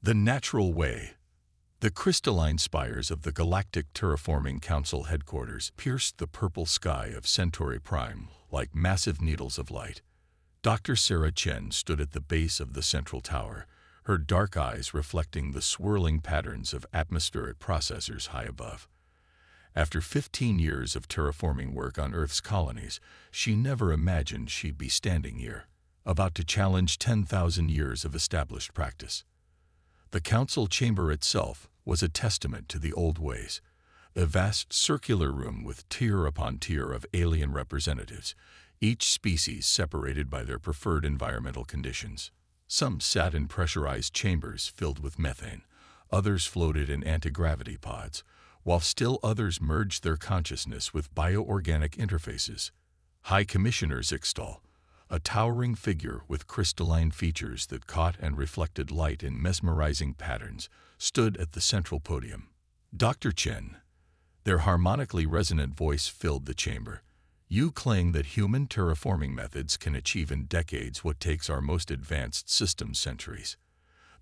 The natural way. The crystalline spires of the Galactic Terraforming Council headquarters pierced the purple sky of Centauri Prime like massive needles of light. Dr. Sarah Chen stood at the base of the central tower, her dark eyes reflecting the swirling patterns of atmospheric processors high above. After 15 years of terraforming work on Earth's colonies, she never imagined she'd be standing here, about to challenge 10,000 years of established practice. The council chamber itself was a testament to the old ways, a vast circular room with tier upon tier of alien representatives, each species separated by their preferred environmental conditions. Some sat in pressurized chambers filled with methane, others floated in anti-gravity pods, while still others merged their consciousness with bioorganic interfaces. High Commissioner Zixtal, a towering figure with crystalline features that caught and reflected light in mesmerizing patterns, stood at the central podium. Dr. Chen, their harmonically resonant voice filled the chamber. You claim that human terraforming methods can achieve in decades what takes our most advanced systems centuries.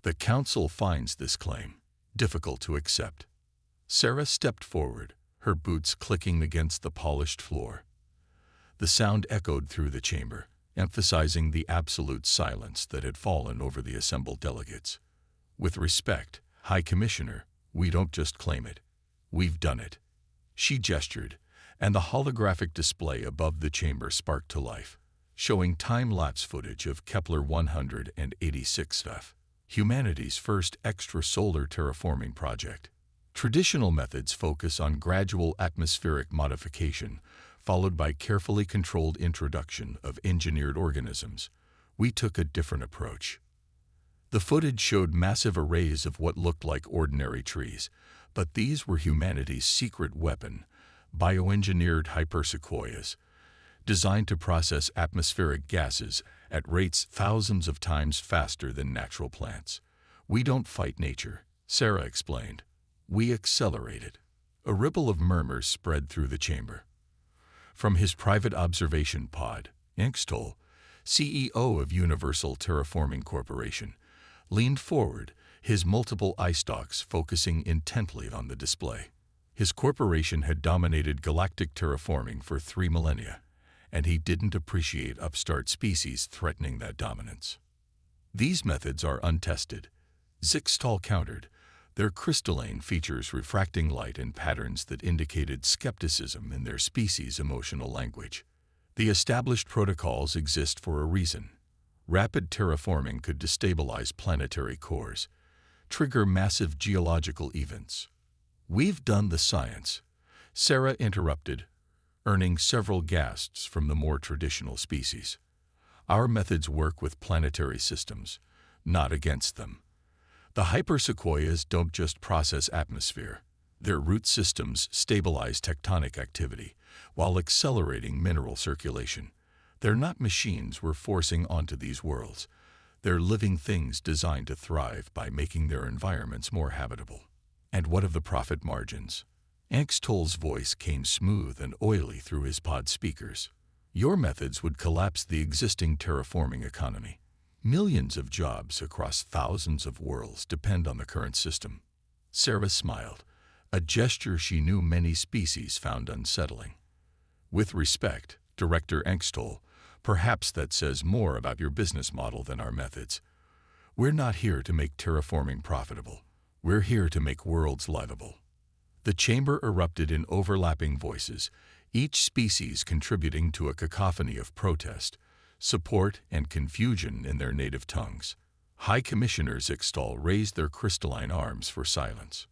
The Council finds this claim difficult to accept. Sarah stepped forward, her boots clicking against the polished floor. The sound echoed through the chamber, emphasizing the absolute silence that had fallen over the assembled delegates. With respect, High Commissioner, we don't just claim it. We've done it. She gestured, and the holographic display above the chamber sparked to life, showing time-lapse footage of Kepler 186f, humanity's first extrasolar terraforming project. Traditional methods focus on gradual atmospheric modification, followed by carefully controlled introduction of engineered organisms. We took a different approach. The footage showed massive arrays of what looked like ordinary trees, but these were humanity's secret weapon, bioengineered hypersequoias, designed to process atmospheric gases at rates thousands of times faster than natural plants. We don't fight nature, Sarah explained. We accelerate it. A ripple of murmurs spread through the chamber. From his private observation pod, Engstol, CEO of Universal Terraforming Corporation, leaned forward, his multiple eye stalks focusing intently on the display. His corporation had dominated galactic terraforming for 3 millennia, and he didn't appreciate upstart species threatening that dominance. These methods are untested, Zixtal countered, their crystalline features refracting light in patterns that indicated skepticism in their species' emotional language. The established protocols exist for a reason. Rapid terraforming could destabilize planetary cores, trigger massive geological events. We've done the science, Sarah interrupted, earning several gasps from the more traditional species. Our methods work with planetary systems, not against them. The hypersequoias don't just process atmosphere. Their root systems stabilize tectonic activity while accelerating mineral circulation. They're not machines we're forcing onto these worlds. They're living things designed to thrive by making their environments more habitable. And what of the profit margins? Engstol's voice came smooth and oily through his pod speakers. Your methods would collapse the existing terraforming economy. Millions of jobs across thousands of worlds depend on the current system. Sarah smiled, a gesture she knew many species found unsettling. With respect, Director Engstol, perhaps that says more about your business model than our methods. We're not here to make terraforming profitable. We're here to make worlds livable. The chamber erupted in overlapping voices, each species contributing to a cacophony of protest, support, and confusion in their native tongues. High Commissioner Zixtal raised their crystalline arms for silence.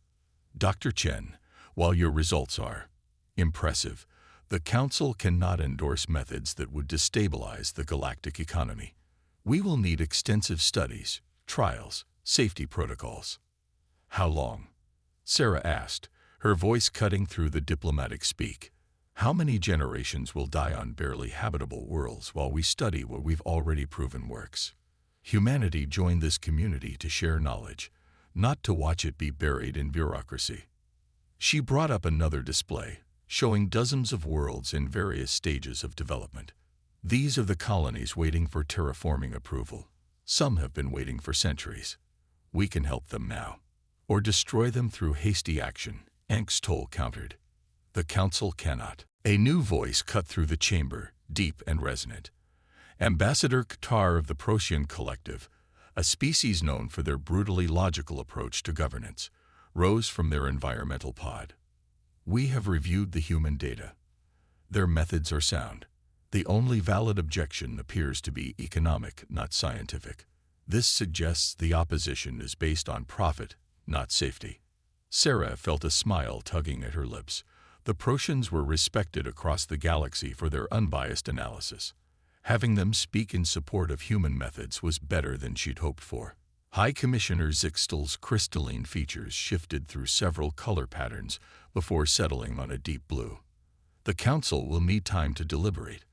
Dr. Chen, while your results are impressive, the Council cannot endorse methods that would destabilize the galactic economy. We will need extensive studies, trials, safety protocols. How long? Sarah asked, her voice cutting through the diplomatic speak. How many generations will die on barely habitable worlds while we study what we've already proven works? Humanity joined this community to share knowledge, not to watch it be buried in bureaucracy. She brought up another display, showing dozens of worlds in various stages of development. These are the colonies waiting for terraforming approval. Some have been waiting for centuries. We can help them now, or destroy them through hasty action, Angstol countered. The Council cannot. A new voice cut through the chamber, deep and resonant. Ambassador Qatar of the Procyon Collective, a species known for their brutally logical approach to governance, rose from their environmental pod. We have reviewed the human data. Their methods are sound. The only valid objection appears to be economic, not scientific. This suggests the opposition is based on profit, not safety. Sarah felt a smile tugging at her lips. The Procyons were respected across the galaxy for their unbiased analysis. Having them speak in support of human methods was better than she'd hoped for. High Commissioner Zixtal's crystalline features shifted through several color patterns before settling on a deep blue. The Council will need time to deliberate.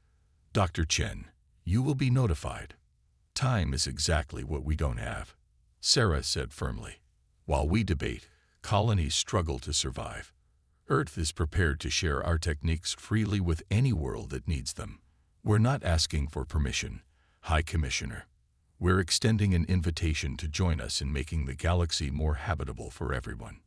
Dr. Chen, you will be notified. Time is exactly what we don't have, Sarah said firmly. While we debate, colonies struggle to survive. Earth is prepared to share our techniques freely with any world that needs them. We're not asking for permission, High Commissioner. We're extending an invitation to join us in making the galaxy more habitable for everyone.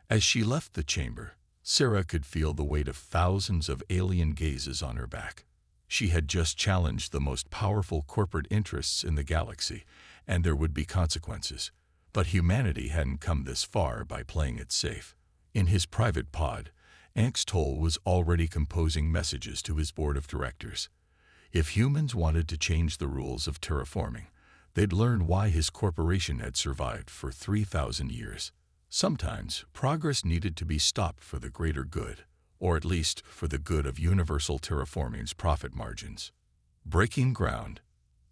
As she left the chamber, Sarah could feel the weight of thousands of alien gazes on her back. She had just challenged the most powerful corporate interests in the galaxy, and there would be consequences. But humanity hadn't come this far by playing it safe. In his private pod, Angstol was already composing messages to his board of directors. If humans wanted to change the rules of terraforming, they'd learn why his corporation had survived for 3,000 years. Sometimes, progress needed to be stopped for the greater good, or at least for the good of universal terraforming's profit margins. Breaking ground.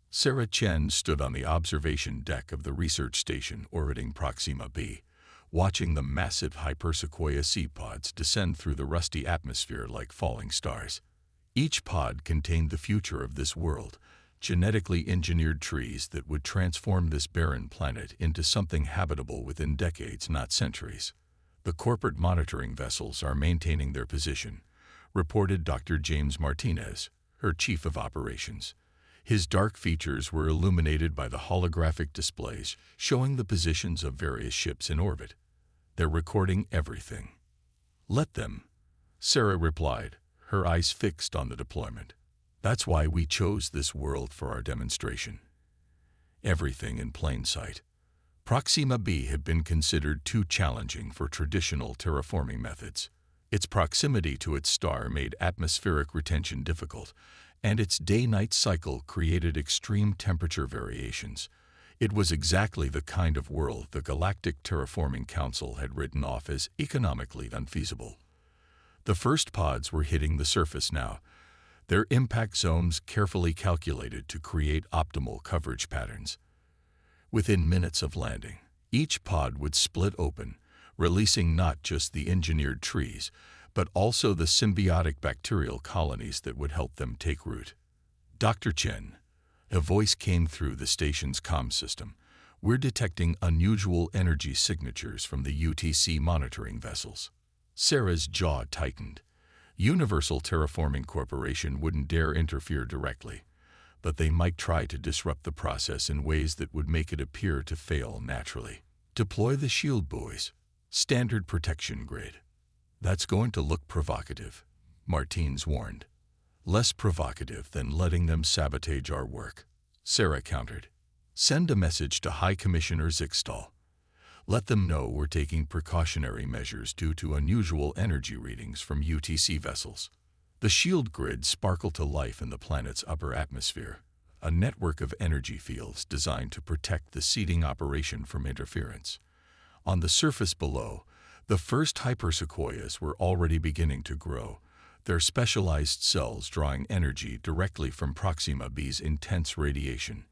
Sarah Chen stood on the observation deck of the research station orbiting Proxima b, watching the massive Hypersequoia seed pods descend through the rusty atmosphere like falling stars. Each pod contained the future of this world, genetically engineered trees that would transform this barren planet into something habitable within decades, not centuries. The corporate monitoring vessels are maintaining their position, reported Dr. James Martinez, her chief of operations. His dark features were illuminated by the holographic displays showing the positions of various ships in orbit. They're recording everything. Let them, Sarah replied, her eyes fixed on the deployment. That's why we chose this world for our demonstration. Everything in plain sight. Proxima b had been considered too challenging for traditional terraforming methods. Its proximity to its star made atmospheric retention difficult, and its day-night cycle created extreme temperature variations. It was exactly the kind of world the Galactic Terraforming Council had written off as economically unfeasible. The first pods were hitting the surface now, their impact zones carefully calculated to create optimal coverage patterns. Within minutes of landing, each pod would split open, releasing not just the engineered trees, but also the symbiotic bacterial colonies that would help them take root. Dr. Chen, a voice came through the station's comm system. We're detecting unusual energy signatures from the UTC monitoring vessels. Sarah's jaw tightened. Universal Terraforming Corporation wouldn't dare interfere directly, but they might try to disrupt the process in ways that would make it appear to fail naturally. Deploy the shield buoys. Standard protection grid. That's going to look provocative, Martins warned. Less provocative than letting them sabotage our work, Sarah countered. Send a message to High Commissioner Zixtal. Let them know we're taking precautionary measures due to unusual energy readings from UTC vessels. The shield grid sparkled to life in the planet's upper atmosphere, a network of energy fields designed to protect the seeding operation from interference. On the surface below, the first hypersequoias were already beginning to grow, their specialized cells drawing energy directly from Proxima b's intense radiation,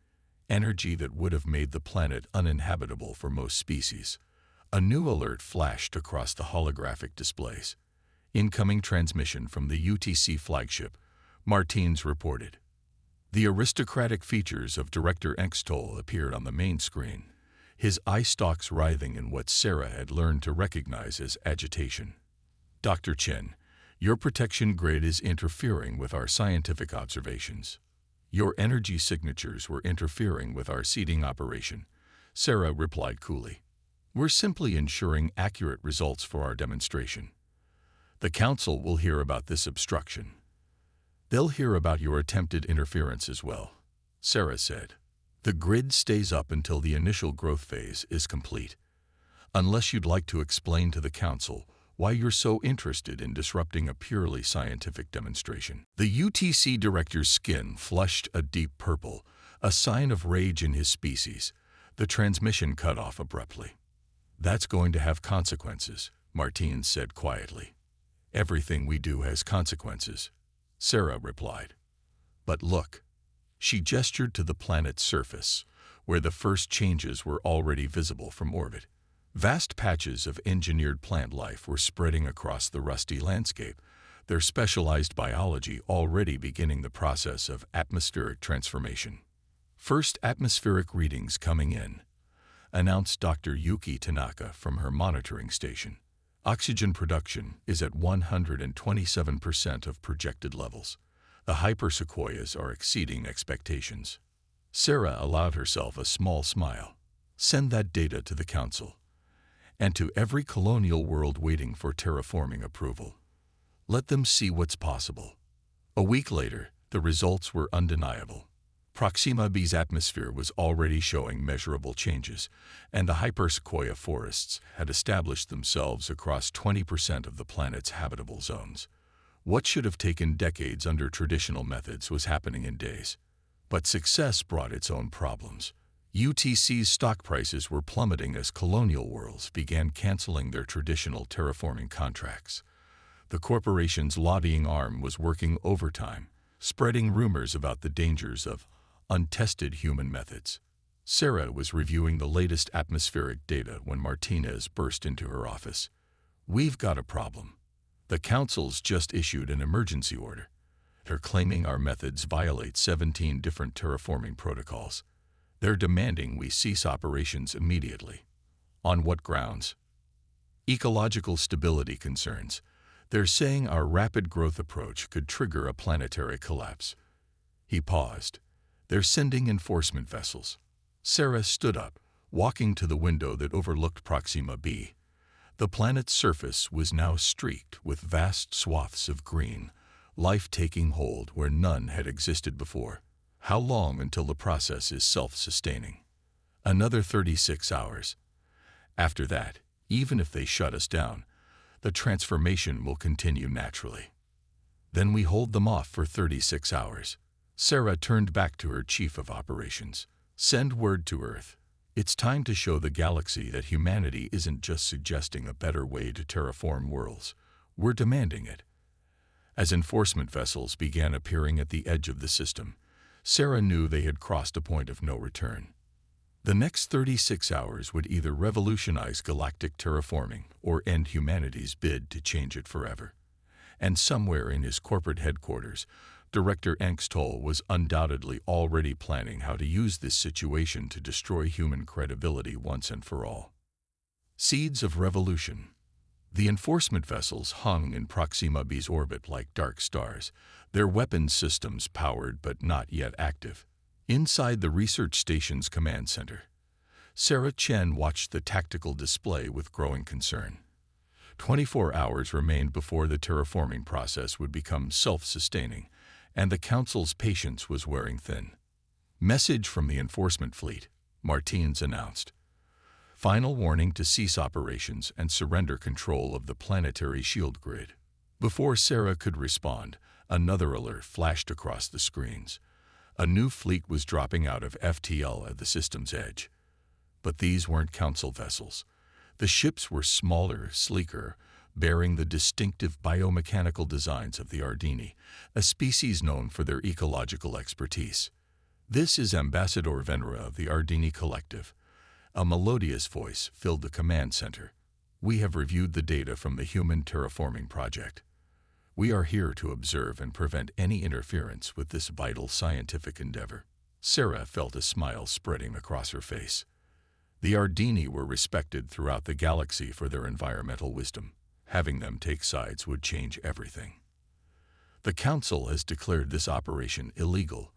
energy that would have made the planet uninhabitable for most species. A new alert flashed across the holographic displays. Incoming transmission from the UTC flagship, Martins reported. The aristocratic features of Director Angstol appeared on the main screen, his eye stalks writhing in what Sarah had learned to recognize as agitation. Dr. Chen, your protection grid is interfering with our scientific observations. Your energy signatures were interfering with our seeding operation. Sarah replied coolly. "We're simply ensuring accurate results for our demonstration. The Council will hear about this obstruction. They'll hear about your attempted interference as well," Sarah said. "The grid stays up until the initial growth phase is complete. Unless you'd like to explain to the Council why you're so interested in disrupting a purely scientific demonstration." The UTC director's skin flushed a deep purple, a sign of rage in his species. The transmission cut off abruptly. "That's going to have consequences," Martine said quietly. "Everything we do has consequences," Sarah replied. "But look." She gestured to the planet's surface, where the first changes were already visible from orbit. Vast patches of engineered plant life were spreading across the rusty landscape, their specialized biology already beginning the process of atmospheric transformation. "First atmospheric readings coming in," announced Dr. Yuki Tanaka from her monitoring station. "Oxygen production is at 127% of projected levels. The hypersequoias are exceeding expectations." Sarah allowed herself a small smile. "Send that data to the Council, and to every colonial world waiting for terraforming approval. Let them see what's possible." A week later, the results were undeniable. Proxima B's atmosphere was already showing measurable changes, and the hypersequoia forests had established themselves across 20% of the planet's habitable zones. What should have taken decades under traditional methods was happening in days. But success brought its own problems. UTC's stock prices were plummeting as colonial worlds began canceling their traditional terraforming contracts. The corporation's lobbying arm was working overtime, spreading rumors about the dangers of untested human methods. Sarah was reviewing the latest atmospheric data when Martinez burst into her office. "We've got a problem. The Council's just issued an emergency order. They're claiming our methods violate 17 different terraforming protocols. They're demanding we cease operations immediately." "On what grounds?" "Ecological stability concerns. They're saying our rapid growth approach could trigger a planetary collapse." He paused. "They're sending enforcement vessels." Sarah stood up, walking to the window that overlooked Proxima b. The planet's surface was now streaked with vast swaths of green, life taking hold where none had existed before. "How long until the process is self-sustaining?" "Another 36 hours. After that, even if they shut us down, the transformation will continue naturally." "Then we hold them off for 36 hours. Sarah turned back to her chief of operations. "Send word to Earth. It's time to show the galaxy that humanity isn't just suggesting a better way to terraform worlds. We're demanding it." As enforcement vessels began appearing at the edge of the system, Sarah knew they had crossed a point of no return. The next 36 hours would either revolutionize galactic terraforming or end humanity's bid to change it forever. And somewhere in his corporate headquarters, Director Engstol was undoubtedly already planning how to use this situation to destroy human credibility once and for all. Seeds of revolution. The enforcement vessels hung in Proxima B's orbit like dark stars, their weapons systems powered but not yet active. Inside the research station's command center, Sarah Chen watched the tactical display with growing concern. 24 hours remained before the terraforming process would become self-sustaining, and the Council's patience was wearing thin. "Message from the enforcement fleet," Martins announced. "Final warning to cease operations and surrender control of the planetary shield grid." Before Sarah could respond, another alert flashed across the screens. A new fleet was dropping out of FTL at the system's edge. But these weren't Council vessels. The ships were smaller, sleeker, bearing the distinctive biomechanical designs of the Ardini, a species known for their ecological expertise. "This is Ambassador Venera of the Ardini Collective." A melodious voice filled the command center. "We have reviewed the data from the Human Terraforming Project. We are here to observe and prevent any interference with this vital scientific endeavor." Sarah felt a smile spreading across her face. The Ardini were respected throughout the galaxy for their environmental wisdom. Having them take sides would change everything. "The Council has declared this operation illegal,"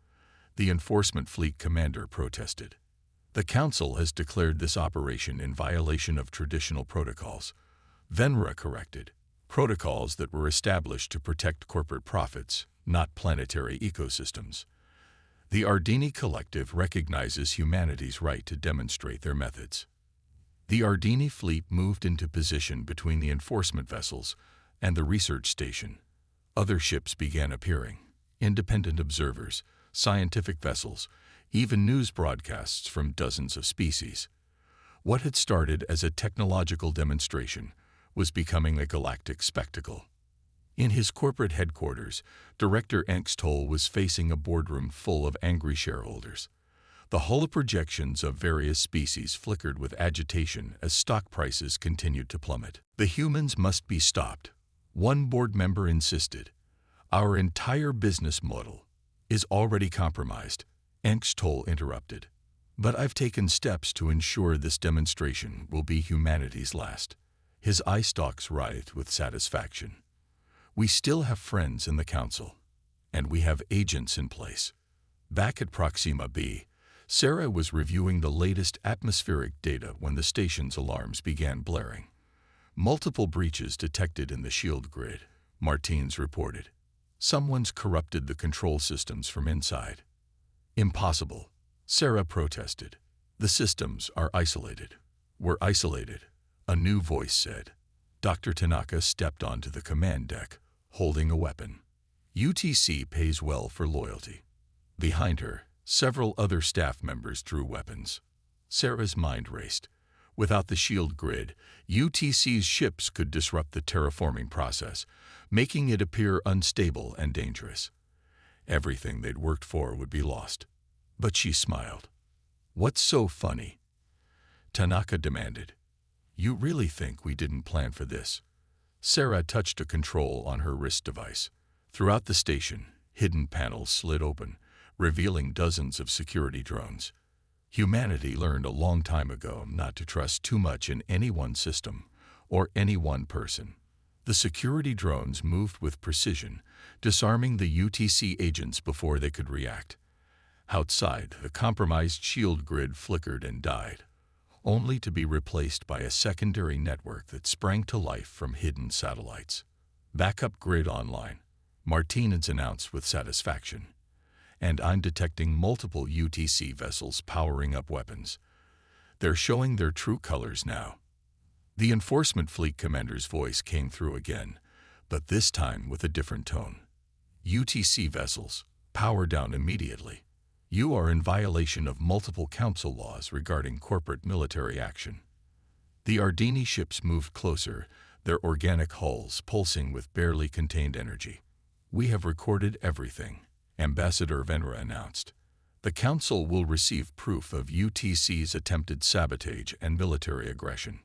the enforcement fleet commander protested. The Council has declared this operation in violation of traditional protocols. Venra corrected. Protocols that were established to protect corporate profits, not planetary ecosystems. The Ardini Collective recognizes humanity's right to demonstrate their methods. The Ardini fleet moved into position between the enforcement vessels and the research station. Other ships began appearing, independent observers, scientific vessels, even news broadcasts from dozens of species. What had started as a technological demonstration was becoming a galactic spectacle. In his corporate headquarters, Director Engstol was facing a boardroom full of angry shareholders. The holoprojections of various species flickered with agitation as stock prices continued to plummet. The humans must be stopped. One board member insisted. Our entire business model is already compromised. Engstol interrupted. But I've taken steps to ensure this demonstration will be humanity's last. His eye stalks writhed with satisfaction. We still have friends in the Council, and we have agents in place. Back at Proxima B, Sarah was reviewing the latest atmospheric data when the station's alarms began blaring. Multiple breaches detected in the shield grid, Martins reported. Someone's corrupted the control systems from inside. Impossible, Sarah protested. The systems are isolated. We're isolated, a new voice said. Dr. Tanaka stepped onto the command deck, holding a weapon. UTC pays well for loyalty. Behind her, several other staff members drew weapons. Sarah's mind raced. Without the shield grid, UTC's ships could disrupt the terraforming process, making it appear unstable and dangerous. Everything they'd worked for would be lost. But she smiled. What's so funny? Tanaka demanded. You really think we didn't plan for this? Sarah touched a control on her wrist device. Throughout the station, hidden panels slid open, revealing dozens of security drones. Humanity learned a long time ago not to trust too much in any one system or any one person. The security drones moved with precision, disarming the UTC agents before they could react. Outside, the compromised shield grid flickered and died, only to be replaced by a secondary network that sprang to life from hidden satellites. Backup grid online, Martinez announced with satisfaction. And I'm detecting multiple UTC vessels powering up weapons. They're showing their true colors now. The enforcement fleet commander's voice came through again, but this time with a different tone. UTC vessels, power down immediately. You are in violation of multiple council laws regarding corporate military action. The Ardini ships moved closer, their organic hulls pulsing with barely contained energy. We have recorded everything, Ambassador Venra announced. The Council will receive proof of UTC's attempted sabotage and military aggression.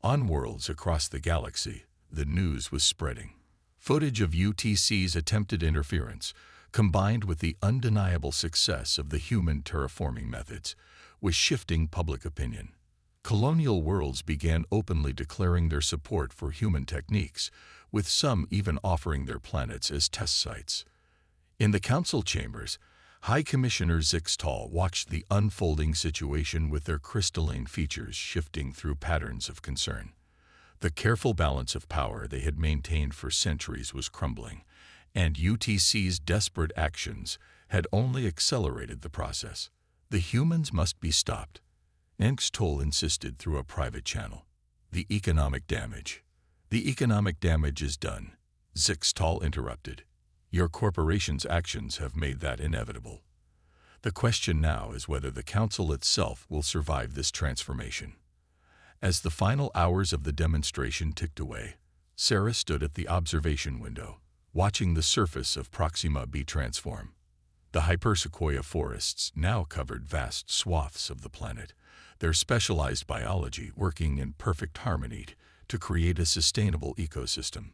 On worlds across the galaxy, the news was spreading. Footage of UTC's attempted interference, combined with the undeniable success of the human terraforming methods, was shifting public opinion. Colonial worlds began openly declaring their support for human techniques, with some even offering their planets as test sites. In the council chambers, High Commissioner Zixtal watched the unfolding situation with their crystalline features shifting through patterns of concern. The careful balance of power they had maintained for centuries was crumbling, and UTC's desperate actions had only accelerated the process. The humans must be stopped. Engstol insisted through a private channel. The economic damage. The economic damage is done, Zixtal interrupted. Your corporation's actions have made that inevitable. The question now is whether the Council itself will survive this transformation. As the final hours of the demonstration ticked away, Sarah stood at the observation window, watching the surface of Proxima B transform. The hypersequoia forests now covered vast swaths of the planet, their specialized biology working in perfect harmony to create a sustainable ecosystem.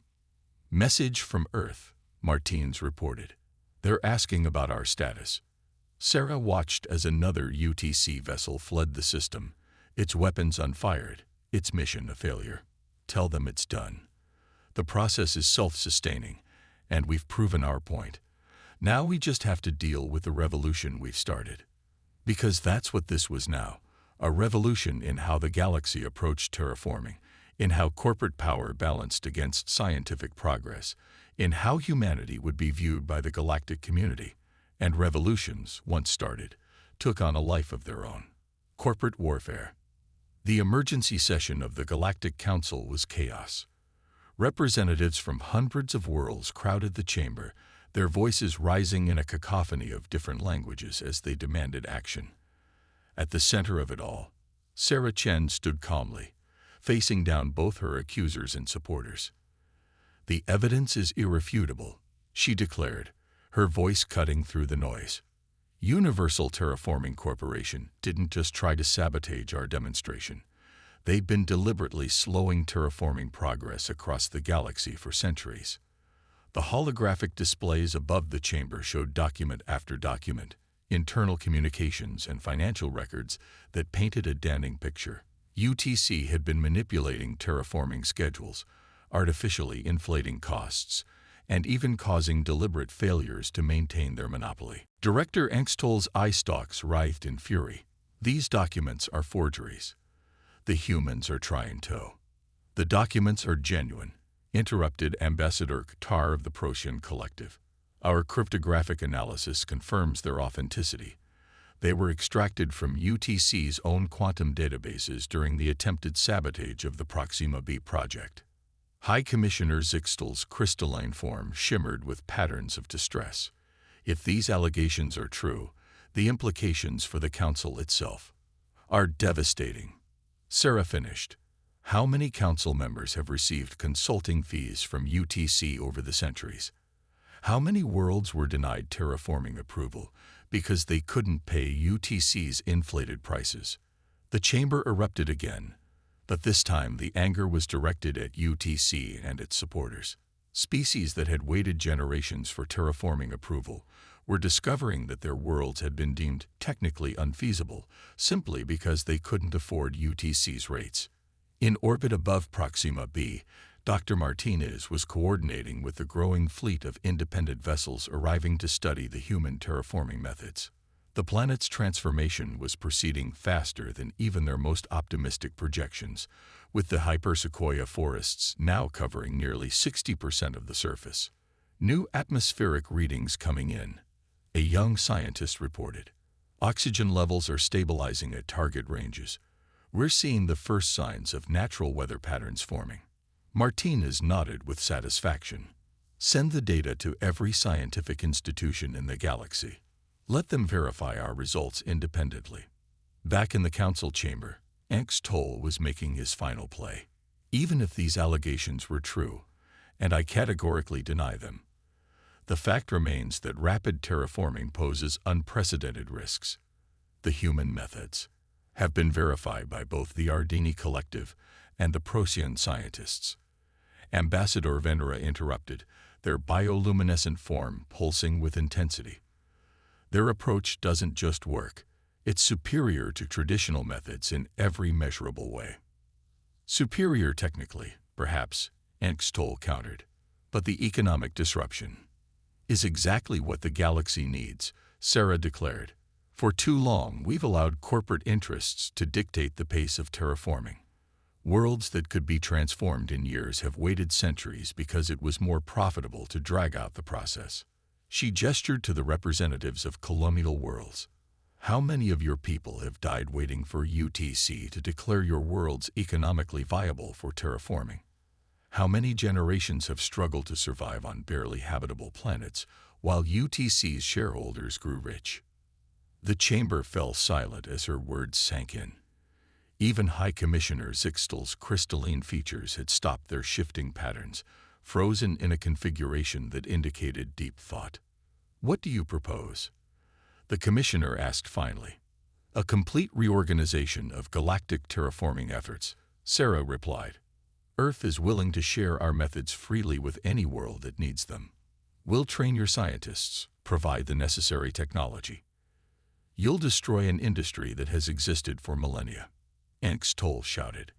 Message from Earth, Martins reported. They're asking about our status. Sarah watched as another UTC vessel fled the system, its weapons unfired, its mission a failure. Tell them it's done. The process is self-sustaining, and we've proven our point. Now we just have to deal with the revolution we've started. Because that's what this was now, A revolution in how the galaxy approached terraforming, in how corporate power balanced against scientific progress, in how humanity would be viewed by the galactic community. And revolutions, once started, took on a life of their own. Corporate warfare. The emergency session of the Galactic Council was chaos. Representatives from hundreds of worlds crowded the chamber, their voices rising in a cacophony of different languages as they demanded action. At the center of it all, Sarah Chen stood calmly, facing down both her accusers and supporters. "The evidence is irrefutable," she declared, her voice cutting through the noise. "Universal Terraforming Corporation didn't just try to sabotage our demonstration. They've been deliberately slowing terraforming progress across the galaxy for centuries." The holographic displays above the chamber showed document after document, internal communications and financial records that painted a damning picture. UTC had been manipulating terraforming schedules, artificially inflating costs, and even causing deliberate failures to maintain their monopoly. Director Engstol's eye stalks writhed in fury. "These documents are forgeries. The humans are trying to." "The documents are genuine," interrupted Ambassador Qatar of the Procyon Collective. "Our cryptographic analysis confirms their authenticity. They were extracted from UTC's own quantum databases during the attempted sabotage of the Proxima b project." High Commissioner Zixtel's crystalline form shimmered with patterns of distress. "If these allegations are true, the implications for the Council itself are devastating." Sarah finished. "How many Council members have received consulting fees from UTC over the centuries? How many worlds were denied terraforming approval because they couldn't pay UTC's inflated prices?" The chamber erupted again, but this time the anger was directed at UTC and its supporters. Species that had waited generations for terraforming approval were discovering that their worlds had been deemed technically unfeasible simply because they couldn't afford UTC's rates. In orbit above Proxima b, Dr. Martinez was coordinating with the growing fleet of independent vessels arriving to study the human terraforming methods. The planet's transformation was proceeding faster than even their most optimistic projections, with the hypersequoia forests now covering nearly 60% of the surface. New atmospheric readings coming in, a young scientist reported. "Oxygen levels are stabilizing at target ranges. We're seeing the first signs of natural weather patterns forming." Martinez nodded with satisfaction. "Send the data to every scientific institution in the galaxy. Let them verify our results independently." Back in the council chamber, Engstol was making his final play. "Even if these allegations were true, and I categorically deny them, the fact remains that rapid terraforming poses unprecedented risks. The human methods have been verified by both the Ardini Collective and the Procyon scientists." Ambassador Venera interrupted, their bioluminescent form pulsing with intensity. "Their approach doesn't just work. It's superior to traditional methods in every measurable way." "Superior technically, perhaps," Engstol countered. "But the economic disruption is exactly what the galaxy needs," Sarah declared. "For too long, we've allowed corporate interests to dictate the pace of terraforming. Worlds that could be transformed in years have waited centuries because it was more profitable to drag out the process." She gestured to the representatives of colonial worlds. "How many of your people have died waiting for UTC to declare your worlds economically viable for terraforming? How many generations have struggled to survive on barely habitable planets while UTC's shareholders grew rich?" The chamber fell silent as her words sank in. Even High Commissioner Zixtel's crystalline features had stopped their shifting patterns, frozen in a configuration that indicated deep thought. "What do you propose?" the commissioner asked finally. "A complete reorganization of galactic terraforming efforts," Sarah replied. "Earth is willing to share our methods freely with any world that needs them. We'll train your scientists, provide the necessary technology. You'll destroy an industry that has existed for millennia." Engstol shouted.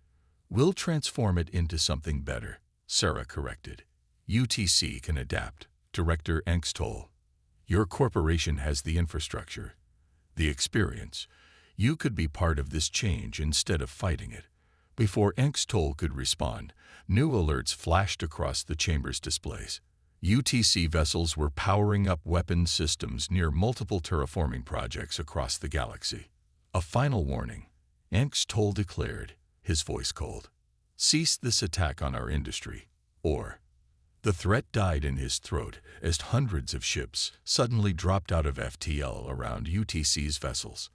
"We'll transform it into something better," Sarah corrected. "UTC can adapt." Director Engstol, "Your corporation has the infrastructure, the experience. You could be part of this change instead of fighting it. Before Engstol could respond, new alerts flashed across the chamber's displays. UTC vessels were powering up weapons systems near multiple terraforming projects across the galaxy. A final warning, Engstol declared, his voice cold. Cease this attack on our industry, or... The threat died in his throat as hundreds of ships suddenly dropped out of FTL around UTC's vessels.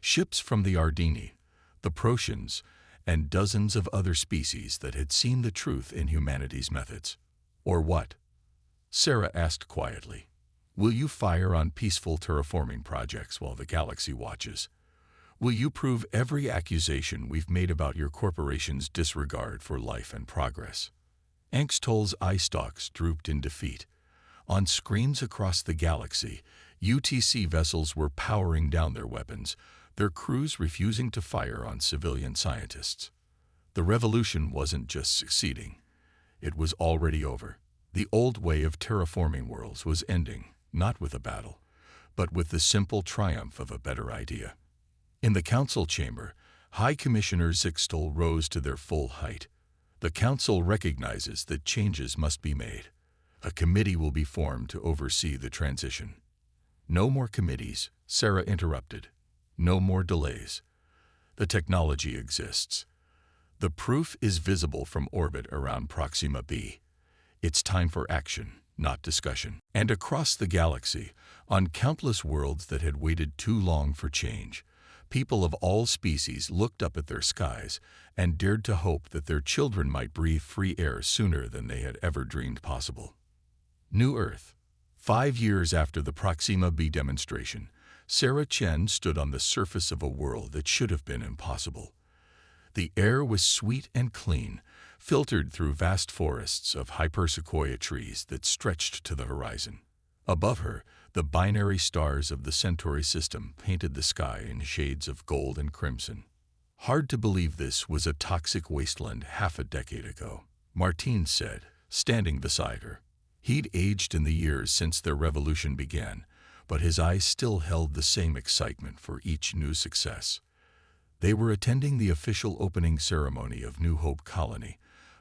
Ships from the Ardini, the Proteans, and dozens of other species that had seen the truth in humanity's methods. Or what? Sarah asked quietly. Will you fire on peaceful terraforming projects while the galaxy watches? Will you prove every accusation we've made about your corporation's disregard for life and progress? Engstol's eye stalks drooped in defeat. On screens across the galaxy, UTC vessels were powering down their weapons, their crews refusing to fire on civilian scientists. The revolution wasn't just succeeding. It was already over. The old way of terraforming worlds was ending, not with a battle, but with the simple triumph of a better idea. In the council chamber, High Commissioner Zixtol rose to their full height. The council recognizes that changes must be made. A committee will be formed to oversee the transition. No more committees, Sarah interrupted. No more delays. The technology exists. The proof is visible from orbit around Proxima b. It's time for action, not discussion. And across the galaxy, on countless worlds that had waited too long for change, people of all species looked up at their skies and dared to hope that their children might breathe free air sooner than they had ever dreamed possible. New Earth. 5 years after the Proxima b demonstration, Sarah Chen stood on the surface of a world that should have been impossible. The air was sweet and clean, filtered through vast forests of hypersequoia trees that stretched to the horizon. Above her, the binary stars of the Centauri system painted the sky in shades of gold and crimson. Hard to believe this was a toxic wasteland half a decade ago, Martine said, standing beside her. He'd aged in the years since their revolution began, but his eyes still held the same excitement for each new success. They were attending the official opening ceremony of New Hope Colony,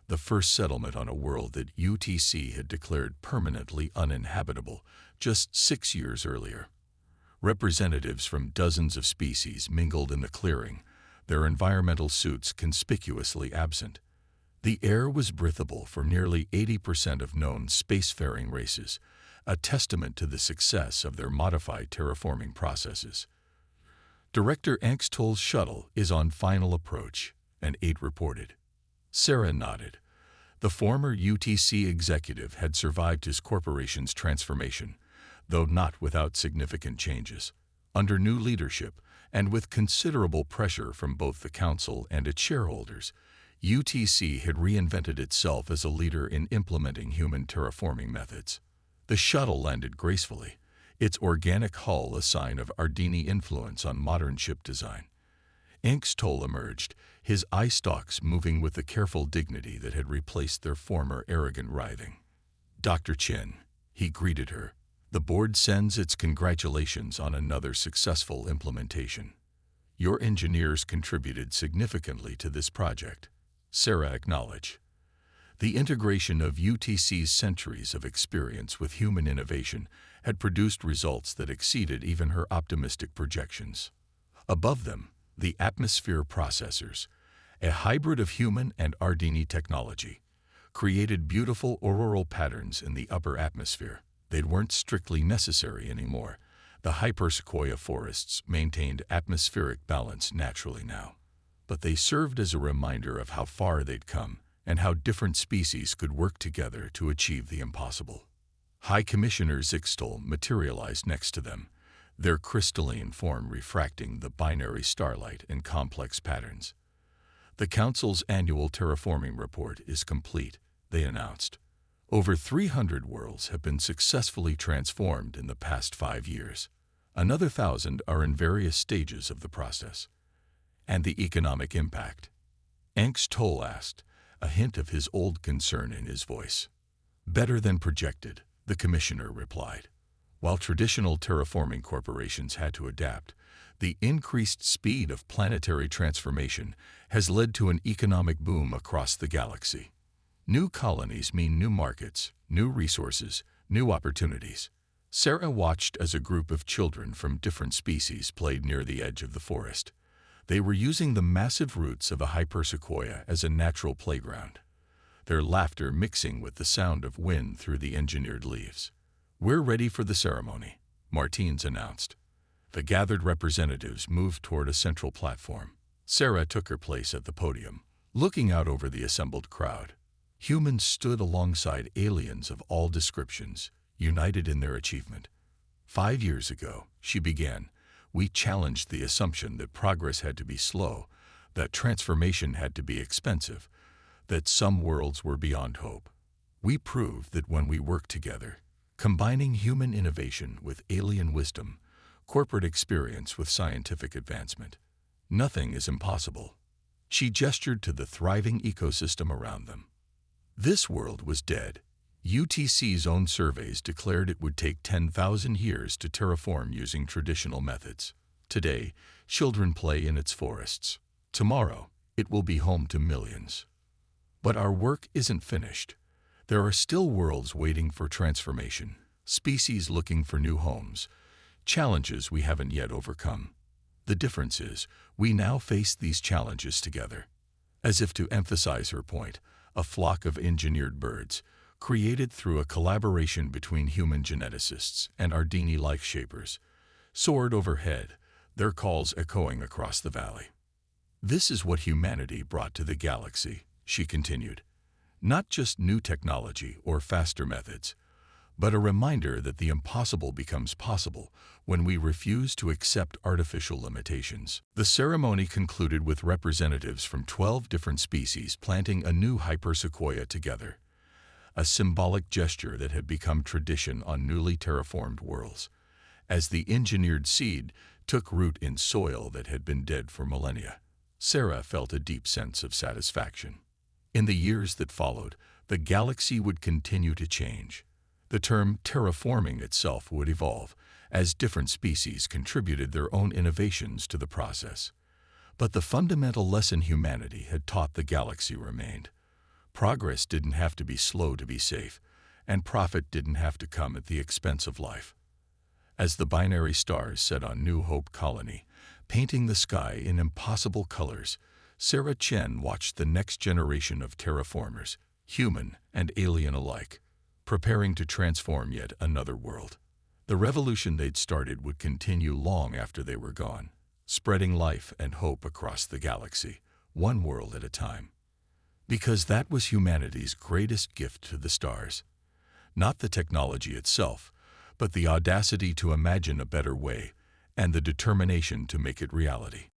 the first settlement on a world that UTC had declared permanently uninhabitable just 6 years earlier. Representatives from dozens of species mingled in the clearing, their environmental suits conspicuously absent. The air was breathable for nearly 80% of known spacefaring races, a testament to the success of their modified terraforming processes. Director Engstol's shuttle is on final approach, an aide reported. Sarah nodded. The former UTC executive had survived his corporation's transformation, though not without significant changes. Under new leadership, and with considerable pressure from both the council and its shareholders, UTC had reinvented itself as a leader in implementing human terraforming methods. The shuttle landed gracefully, its organic hull a sign of Ardini influence on modern ship design. Engstol emerged, his eye stalks moving with the careful dignity that had replaced their former arrogant writhing. Dr. Chen, he greeted her. The board sends its congratulations on another successful implementation. Your engineers contributed significantly to this project, Sarah acknowledged. The integration of UTC's centuries of experience with human innovation had produced results that exceeded even her optimistic projections. Above them, the atmosphere processors, a hybrid of human and Ardini technology, created beautiful auroral patterns in the upper atmosphere. They weren't strictly necessary anymore. The hypersequoia forests maintained atmospheric balance naturally now. But they served as a reminder of how far they'd come and how different species could work together to achieve the impossible. High Commissioner Zixtol materialized next to them, their crystalline form refracting the binary starlight in complex patterns. The Council's annual terraforming report is complete, they announced. Over 300 worlds have been successfully transformed in the past 5 years. Another 1,000 are in various stages of the process. And the economic impact? Engstol asked, a hint of his old concern in his voice. Better than projected, the commissioner replied. While traditional terraforming corporations had to adapt, The increased speed of planetary transformation has led to an economic boom across the galaxy. New colonies mean new markets, new resources, new opportunities. Sarah watched as a group of children from different species played near the edge of the forest. They were using the massive roots of a hypersequoia as a natural playground, their laughter mixing with the sound of wind through the engineered leaves. "We're ready for the ceremony," Martins announced. The gathered representatives moved toward a central platform. Sarah took her place at the podium, looking out over the assembled crowd. Humans stood alongside aliens of all descriptions, united in their achievement. 5 years ago, she began, we challenged the assumption that progress had to be slow, that transformation had to be expensive, that some worlds were beyond hope. We proved that when we work together, combining human innovation with alien wisdom, corporate experience with scientific advancement, nothing is impossible. She gestured to the thriving ecosystem around them. This world was dead. UTC's own surveys declared it would take 10,000 years to terraform using traditional methods. Today, children play in its forests. Tomorrow, it will be home to millions. But our work isn't finished. There are still worlds waiting for transformation, species looking for new homes, challenges we haven't yet overcome. The difference is, we now face these challenges together. As if to emphasize her point, a flock of engineered birds, created through a collaboration between human geneticists and Ardini life shapers, soared overhead, their calls echoing across the valley. "This is what humanity brought to the galaxy," she continued. "Not just new technology or faster methods, but a reminder that the impossible becomes possible when we refuse to accept artificial limitations." The ceremony concluded with representatives from 12 different species planting a new hypersequoia together, a symbolic gesture that had become tradition on newly terraformed worlds, as the engineered seed took root in soil that had been dead for millennia. Sarah felt a deep sense of satisfaction. In the years that followed, the galaxy would continue to change. The term terraforming itself would evolve, as different species contributed their own innovations to the process. But the fundamental lesson humanity had taught the galaxy remained. Progress didn't have to be slow to be safe, and profit didn't have to come at the expense of life. As the binary stars set on New Hope Colony, painting the sky in impossible colors, Sarah Chen watched the next generation of terraformers, human and alien alike, preparing to transform yet another world. The revolution they'd started would continue long after they were gone, spreading life and hope across the galaxy, one world at a time. Because that was humanity's greatest gift to the stars. Not the technology itself, but the audacity to imagine a better way and the determination to make it reality.